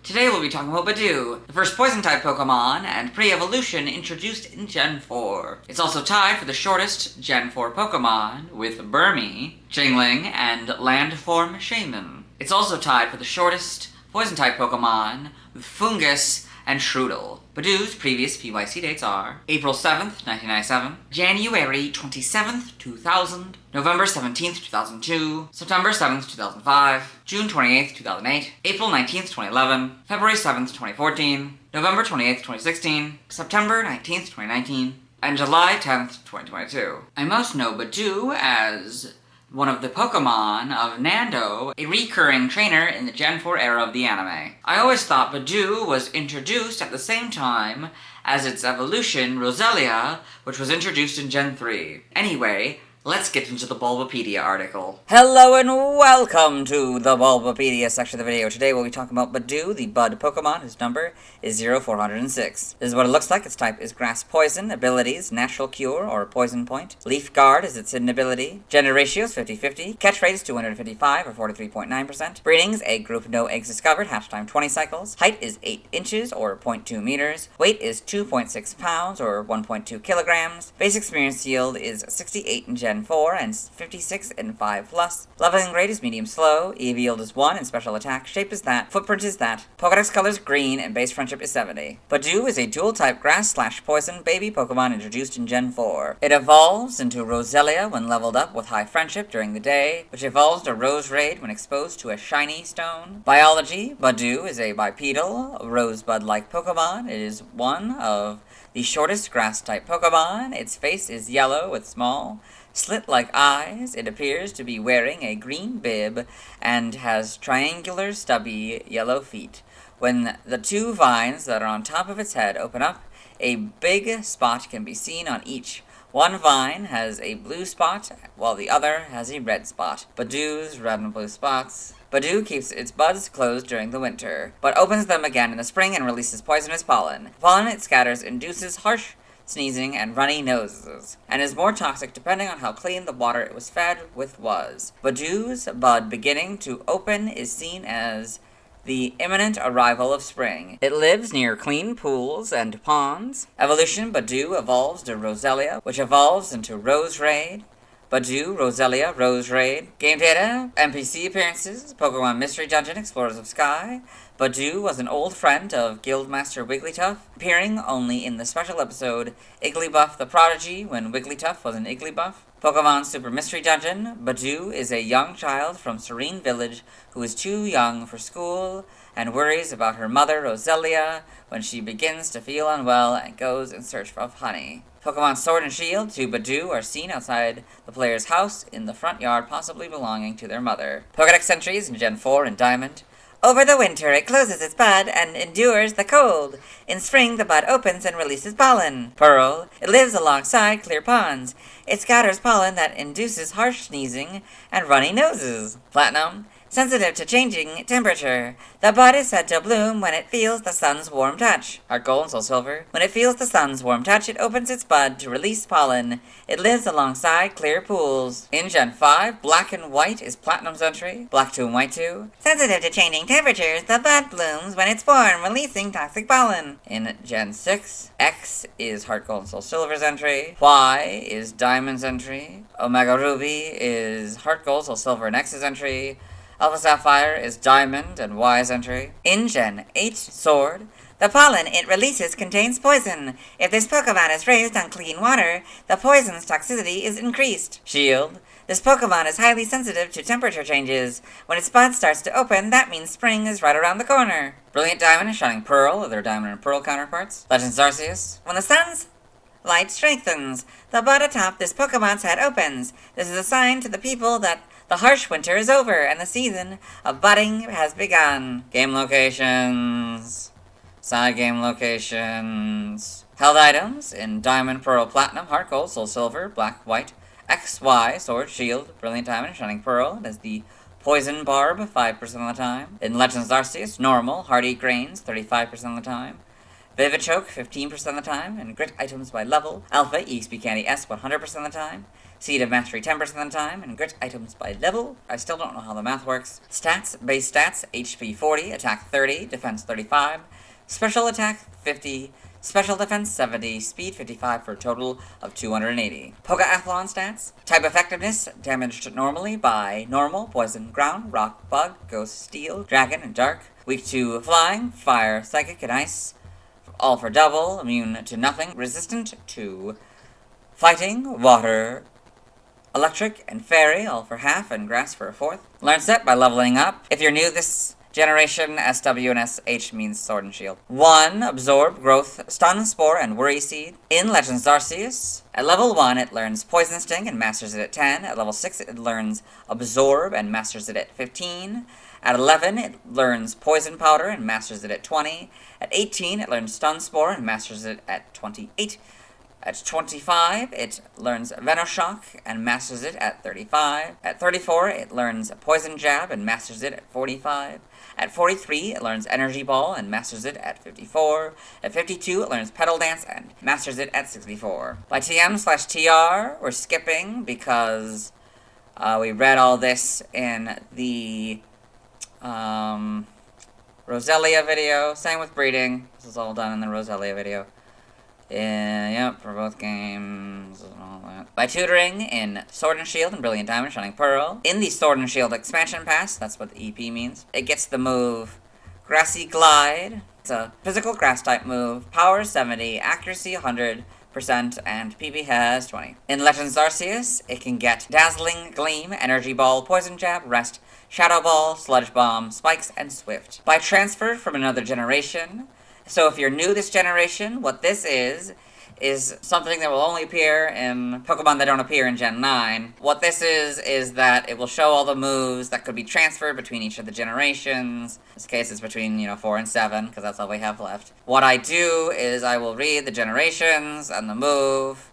Today we'll be talking about Budew, the first Poison-type Pokemon and pre-evolution introduced in Gen 4. It's also tied for the shortest Gen 4 Pokemon with Burmy, Jingling, and Landform Shaman. It's also tied for the shortest Poison-type Pokemon with Fungus and Shroodle. Budew's previous PYC dates are April 7th, 1997, January 27th, 2000, November 17th, 2002, September 7th, 2005, June 28th, 2008, April 19th, 2011, February 7th, 2014, November 28th, 2016, September 19th, 2019, and July 10th, 2022. I most know Budew as one of the Pokemon of Nando, a recurring trainer in the Gen 4 era of the anime. I always thought Budew was introduced at the same time as its evolution, Roselia, which was introduced in Gen 3. Anyway, let's get into the Bulbapedia article. Hello and welcome to the Bulbapedia section of the video. Today we'll be talking about Budew, the Bud Pokemon, whose number is 0406. This is what it looks like. Its type is Grass Poison. Abilities, Natural Cure or Poison Point. Leaf Guard is its hidden ability. Gender ratio is 50-50. Catch rate is 255 or 43.9%. Breedings, egg group, no eggs discovered. Hatch time 20 cycles. Height is 8 inches or 0.2 meters. Weight is 2.6 pounds or 1.2 kilograms. Base experience yield is 68 in Gen 4 and 56 in 5+. Leveling rate is medium slow. EV yield is 1 and special attack. Shape is that. Footprint is that. Pokedex color is green and base friendship is 70. Budew is a dual type grass/poison baby Pokemon introduced in Gen 4. It evolves into Roselia when leveled up with high friendship during the day, which evolves to Roserade when exposed to a shiny stone. Biology, Budew is a bipedal, rosebud-like Pokemon. It is one of the shortest grass-type Pokemon. Its face is yellow with small, slit-like eyes. It appears to be wearing a green bib and has triangular, stubby, yellow feet. When the two vines that are on top of its head open up, a big spot can be seen on each. One vine has a blue spot, while the other has a red spot. Budew's red and blue spots. Budew keeps its buds closed during the winter, but opens them again in the spring and releases poisonous pollen. Pollen it scatters induces harsh sneezing, and runny noses, and is more toxic depending on how clean the water it was fed with was. Budew's bud beginning to open is seen as the imminent arrival of spring. It lives near clean pools and ponds. Evolution, Budew evolves to Roselia, which evolves into Roserade. Budew, Roselia, Roserade. Game data, NPC appearances, Pokemon Mystery Dungeon, Explorers of Sky. Budew was an old friend of Guildmaster Wigglytuff, appearing only in the special episode Igglybuff the Prodigy when Wigglytuff was an Igglybuff. Pokemon Super Mystery Dungeon, Budew is a young child from Serene Village who is too young for school and worries about her mother Roselia when she begins to feel unwell and goes in search of honey. Pokemon Sword and Shield to Budew are seen outside the player's house in the front yard, possibly belonging to their mother. Pokedex entries in Gen 4 and Diamond. Over the winter, it closes its bud and endures the cold. In spring, the bud opens and releases pollen. Pearl. It lives alongside clear ponds. It scatters pollen that induces harsh sneezing and runny noses. Platinum. Sensitive to changing temperature. The bud is said to bloom when it feels the sun's warm touch. Heart Gold and Soul Silver. When it feels the sun's warm touch, it opens its bud to release pollen. It lives alongside clear pools. In Gen 5, Black and White is Platinum's entry. Black 2 and White 2. Sensitive to changing temperatures, the bud blooms when it's born, releasing toxic pollen. In Gen 6, X is Heart Gold and Soul Silver's entry. Y is Diamond's entry. Omega Ruby is Heart Gold, Soul Silver, and X's entry. Alpha Sapphire is Diamond and Y's entry. In Gen 8, Sword. The pollen it releases contains poison. If this Pokemon is raised on clean water, the poison's toxicity is increased. Shield. This Pokemon is highly sensitive to temperature changes. When its bud starts to open, that means spring is right around the corner. Brilliant Diamond and Shining Pearl are their Diamond and Pearl counterparts. Legends Arceus. When the sun's light strengthens, the bud atop this Pokemon's head opens. This is a sign to the people that the harsh winter is over and the season of budding has begun. Game locations. Side game locations. Held items in Diamond, Pearl, Platinum, Heart Gold, Soul Silver, Black, White, X, Y, Sword, Shield, Brilliant Diamond, and Shining Pearl. It is the Poison Barb 5% of the time. In Legends Arceus, Normal, Hardy Grains 35% of the time. Vivid Choke 15% of the time, and Grit items by level. Alpha EXP Candy S 100% of the time. Seed of Mastery 10% of the time, and grit items by level. I still don't know how the math works. Stats, base stats, HP 40, attack 30, defense 35, special attack 50, special defense 70, speed 55 for a total of 280. Pokeathlon stats, type effectiveness, damaged normally by normal, poison, ground, rock, bug, ghost, steel, dragon, and dark. Weak to flying, fire, psychic, and ice. All for double, immune to nothing, resistant to fighting, water, electric, and fairy, all for half, and grass for a fourth. Learn set by leveling up. If you're new this generation, SW and SH means Sword and Shield. 1. Absorb, Growth, Stun, Spore, and Worry Seed. In Legends Arceus, at level 1, it learns Poison Sting and masters it at 10. At level 6, it learns Absorb and masters it at 15. At 11, it learns Poison Powder and masters it at 20. At 18, it learns Stun Spore and masters it at 28. At 25, it learns Venoshock and masters it at 35. At 34, it learns Poison Jab and masters it at 45. At 43, it learns Energy Ball and masters it at 54. At 52, it learns Petal Dance and masters it at 64. By TM/TR, we're skipping because we read all this in the Roselia video. Same with breeding. This is all done in the Roselia video. Yep, for both games and all that. By tutoring in Sword and Shield and Brilliant Diamond, Shining Pearl. In the Sword and Shield expansion pass, that's what the EP means, it gets the move Grassy Glide. It's a physical grass type move, power 70, accuracy 100%, and PP has 20. In Legends Arceus, it can get Dazzling Gleam, Energy Ball, Poison Jab, Rest, Shadow Ball, Sludge Bomb, Spikes, and Swift. By transfer from another generation. So if you're new this generation, what this is something that will only appear in Pokemon that don't appear in Gen 9. What this is that it will show all the moves that could be transferred between each of the generations. In this case, it's between, 4 and 7, because that's all we have left. What I do is I will read the generations and the move.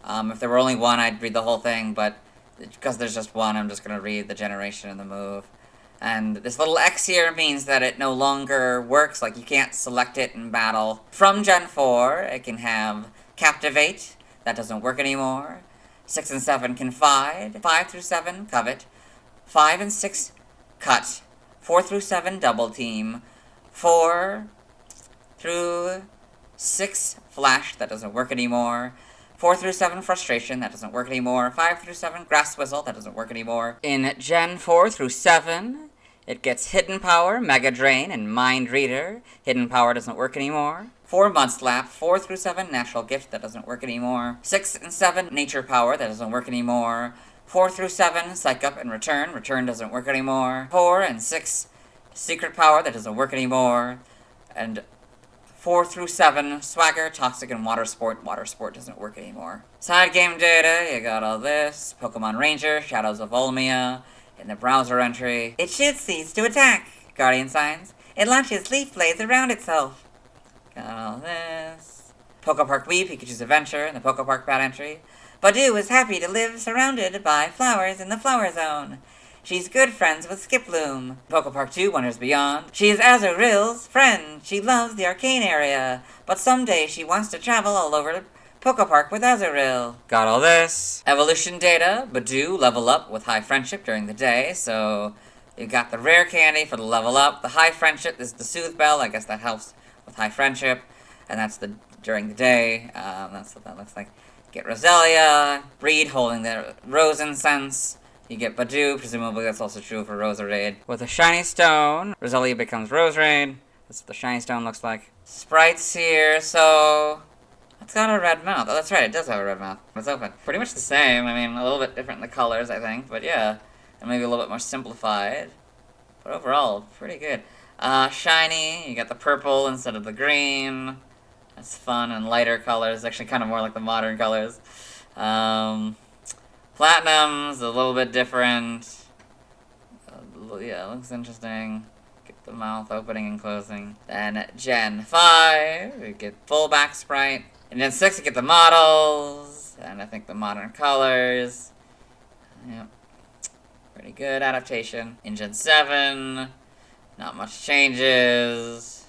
If there were only one, I'd read the whole thing, but because there's just one, I'm just going to read the generation and the move. And this little X here means that it no longer works, like you can't select it in battle. From Gen 4, it can have Captivate, that doesn't work anymore. 6 and 7, Confide. 5 through 7, Covet. 5 and 6, Cut. 4 through 7, Double Team. 4 through 6, Flash, that doesn't work anymore. 4 through 7, Frustration, that doesn't work anymore. 5 through 7, Grass Whistle, that doesn't work anymore. In Gen 4 through 7, it gets Hidden Power, Mega Drain, and Mind Reader. Hidden Power doesn't work anymore. 4 Mud Slap, 4 through 7, Natural Gift, that doesn't work anymore. 6 and 7, Nature Power, that doesn't work anymore. 4 through 7, Psych Up and Return, Return doesn't work anymore. 4 and 6, Secret Power, that doesn't work anymore. And 4 through 7, Swagger, Toxic, and Water Sport. Water Sport doesn't work anymore. Side game data, you got all this. Pokemon Ranger, Shadows of Olmia. In the browser entry, it shoots seeds to attack. Guardian Signs, it launches leaf blades around itself. Got all this. Pokepark Wii, Pikachu's Adventure, in the Pokepark Pad entry. Budew is happy to live surrounded by flowers in the Flower Zone. She's good friends with Skiploom. Pokepark 2, Wonders Beyond. She is Azuril's friend. She loves the Arcane area, but someday she wants to travel all over Pokepark with Azuril. Got all this. Evolution data. Budew level up with High Friendship during the day, so you got the rare candy for the level up. The High Friendship is the Soothe Bell. I guess that helps with High Friendship, and that's the during the day. That's what that looks like. Get Roselia. Breed holding the Rose Incense. You get Budew, presumably that's also true for Roserade. With a Shiny Stone, Roselia becomes Roserade. That's what the Shiny Stone looks like. Sprites here, so it's got a red mouth. Oh, that's right, it does have a red mouth. It's open. Pretty much the same. I mean, a little bit different in the colors, I think, but yeah. And maybe a little bit more simplified. But overall, pretty good. Shiny, you got the purple instead of the green. That's fun, and lighter colors, actually kind of more like the modern colors. Platinum's a little bit different. Yeah, it looks interesting. Get the mouth opening and closing. Then Gen 5, we get full back sprite. And Gen 6, we get the models. And I think the modern colors. Yep. Pretty good adaptation. In Gen 7, not much changes.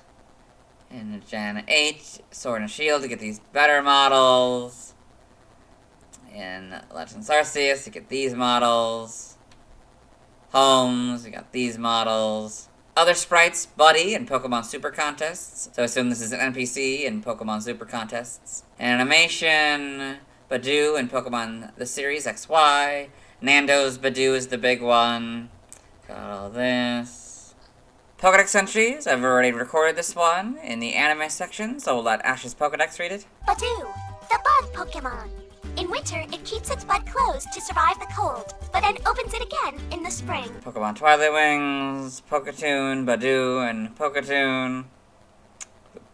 In Gen 8, Sword and Shield to get these better models. In Legends Arceus, you get these models. Homes, you got these models. Other sprites, Buddy in Pokemon Super Contests. So I assume this is an NPC in Pokemon Super Contests. Animation, Budew in Pokemon the series XY. Nando's Budew is the big one. Got all this. Pokedex entries, I've already recorded this one in the anime section, so we'll let Ash's Pokedex read it. Budew, the bug Pokemon. In winter, it keeps its bud closed to survive the cold, but then opens it again in the spring. Pokemon Twilight Wings, Poketoon, Budew, and Poketoon.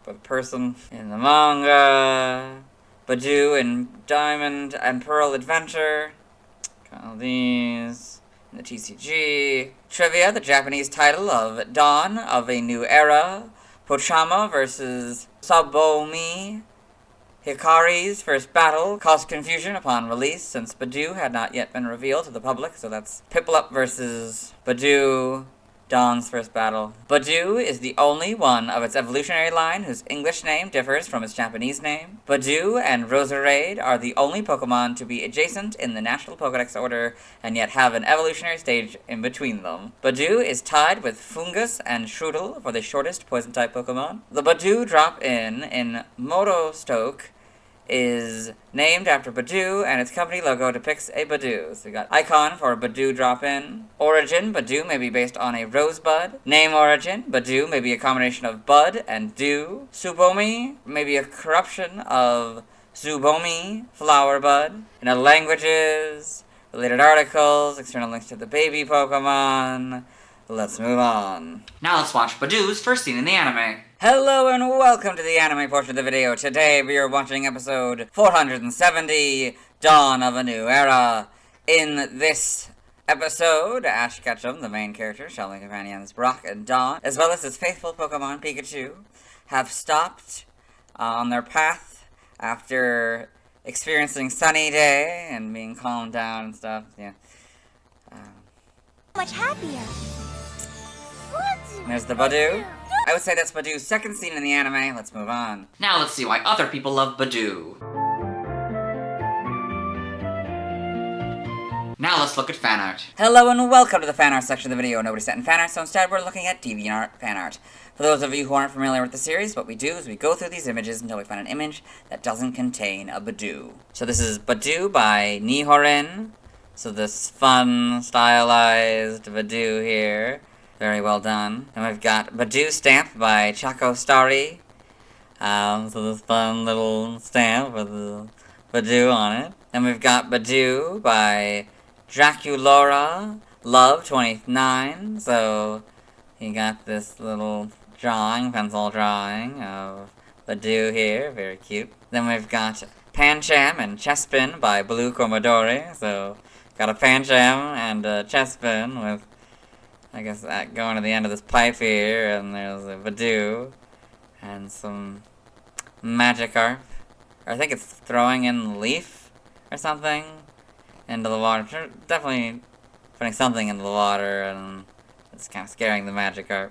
The person in the manga. Budew in Diamond and Pearl Adventure. Got all these. In the TCG. Trivia, the Japanese title of Dawn of a New Era. Pochama versus Sabomi. Hikari's first battle caused confusion upon release since Budew had not yet been revealed to the public, so that's Piplup versus Budew, Dawn's first battle. Budew is the only one of its evolutionary line whose English name differs from its Japanese name. Budew and Roserade are the only Pokemon to be adjacent in the National Pokedex order and yet have an evolutionary stage in between them. Budew is tied with Fungus and Shroodle for the shortest Poison-type Pokemon. The Budew drop-in Motostoke is named after Budew, and its company logo depicts a Budew. So we got icon for Budew drop-in. Origin, Budew may be based on a rosebud. Name origin, Budew may be a combination of bud and dew. Tsubomi may be a corruption of Tsubomi, flower bud. In other languages, related articles, external links to the baby Pokemon. Let's move on. Now let's watch Budew's first scene in the anime. Hello and welcome to the anime portion of the video. Today we are watching episode 470, Dawn of a New Era. In this episode, Ash Ketchum, the main character, traveling companions Brock and Dawn, as well as his faithful Pokemon Pikachu, have stopped on their path after experiencing sunny day and being calmed down and stuff. Yeah. Much happier. There's the Budew. I would say that's Budew's second scene in the anime. Let's move on. Now let's see why other people love Budew. Now let's look at fan art. Hello and welcome to the fan art section of the video. Nobody sent in fan art, so instead we're looking at DeviantArt fan art. For those of you who aren't familiar with the series, what we do is we go through these images until we find an image that doesn't contain a Budew. So this is Budew by Nihorin. So this fun, stylized Budew here. Very well done. And we've got Budew stamp by Chaco Starry. So this fun little stamp with the Budew on it. Then we've got Budew by Draculora Love 29. So you got this little drawing, pencil drawing of Budew here. Very cute. Then we've got Pancham and Chespin by Blue Commodore. So got a Pancham and a Chespin with, I guess, that going to the end of this pipe here, and there's a Budew, and some Magikarp. Or I think it's throwing in the leaf, or something, into the water. Definitely putting something into the water, and it's kind of scaring the Magikarp.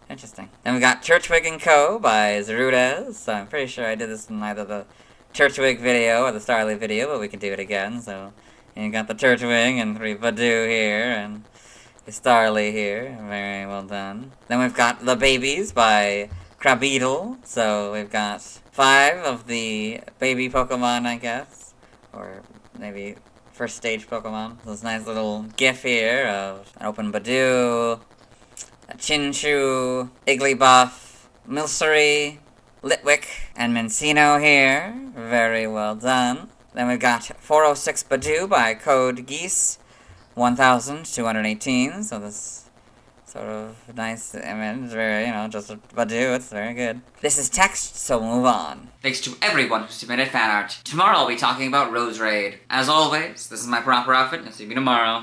Interesting. Then we got Turtwig & Co. by Zerudez, so I'm pretty sure I did this in either the Turtwig video or the Starly video, but we can do it again, so you got the Turtwig and 3 Budew here, and Starly here. Very well done. Then we've got The Babies by Crabeetle. So we've got 5 of the baby Pokemon, I guess. Or maybe first stage Pokemon. This nice little gif here of an open Budew, a Chinchou, Igglybuff, Milcery, Litwick, and Mincino here. Very well done. Then we've got 406 Budew by Code Geese. 1218, so this sort of nice image, very, just a Budew, it's very good. This is text, so we'll move on. Thanks to everyone who submitted fan art. Tomorrow I'll be talking about Roserade. As always, this is my proper outfit, and I'll see you tomorrow.